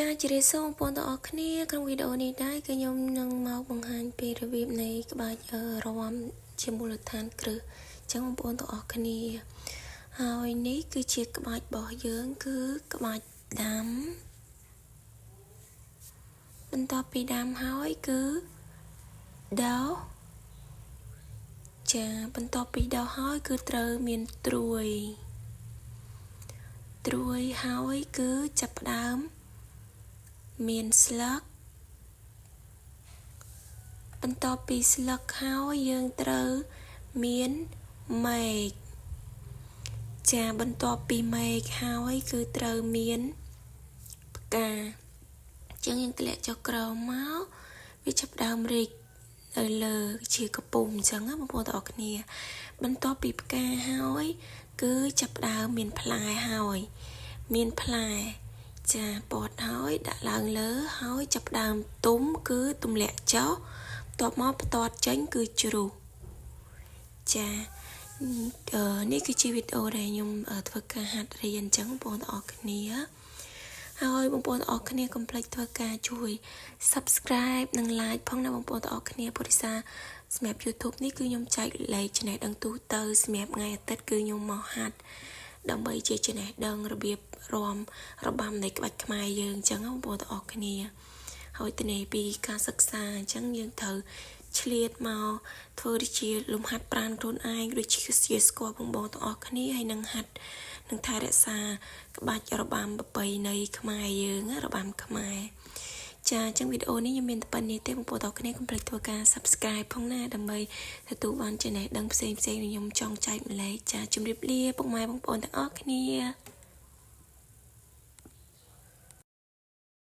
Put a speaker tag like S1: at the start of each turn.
S1: ចាជម្រាបសួរបងប្អូនទាំងអស់គ្នាក្នុងវីដេអូនេះដែរគឺខ្ញុំនឹងមកបង្ហាញពីរបៀបនៃក្បាច់រាំជាមូលដ្ឋានគ្រឹះចឹងបងប្អូនទាំងអស់គ្នាហើយនេះគឺជាក្បាច់របស់យើងគឺក្បាច់ដាំបន្ទាប់ពីដាំហើយគឺដោះចាបន្ទាប់ពីដោះហើយគឺត្រូវមានត្រួយហើយគឺចាប់ផ្ដើមមានស្លឹកបន្ទាប់ពីស្លឹកហើយយើងត្រូវមានមែកចាបន្ទាប់ពីមែកហើយគឺត្រូវមានផ្កាចឹងយើងធ្លាក់ចុះក្រោមមកវាចាប់ផ្ដើមរីកនៅលើជាកំពុំអញ្ចឹងណាបងប្អូនទាំងអស់គ្នាបន្ទាប់ពីផ្កាហើយគឺចាប់ផ្ដើមមានផ្លែហើយមានផ្លែចាពតហើយដាក់ឡើងលើហើយចាប់ផ្ដើមទុំគឺទម្លាក់ចុះបន្ទាប់មកបន្ទាត់ចេញគឺជ្រុះចានេះគឺជាវីដេអូដែលខ្ញុំធ្វើការហាត់រៀនអញ្ចឹងបងប្អូនទាំងអស់គ្នាហើយបងប្អូនទាំងអស់គ្នាកុំភ្លេចធ្វើការជួយ Subscribe និង Like ផងណាបងប្អូនទាំងអស់គ្នាព្រោះថាសម្រាប់ YouTube នេះគឺខ្ញុំចែកលេខចំណេះដឹងទូទៅសម្រាប់ថ្ងៃអាទិត្យគឺខ្ញុំមកហាត់ដើម្បីជាចំណេះដឹងរបៀបរាំរបាំនៃក្បាច់ខ្មែរយើងអញ្ចឹងបងប្អូនទាំងអស់គ្នាហើយទៅនៃពីការសិក្សាអញ្ចឹងយើងត្រូវឆ្លៀតមកធ្វើដូចជាលំហាត់ប្រាណខ្លួនឯងដូចជាស្គាល់បងប្អូនទាំងអស់គ្នាហើយនឹងហាត់នឹងថែរក្សាក្បាច់របាំប្រពៃណីខ្មែរយើងរបាំខ្មែរចាអញ្ចឹងវីដេអូនេះខ្ញុំមានតែប៉ុណ្្នេះទេបងប្អូនទាំងអស់គ្នាកុំភ្លេចធ្វើការ Subscribe ផងណាដើម្បីទទួលបានចំណេះដឹងផ្សេងៗដែលខ្ញុំចង់ចែកម្លែកចាជម្រាបលាពុកម៉ែបងប្អូនទាំងអស់គ្នា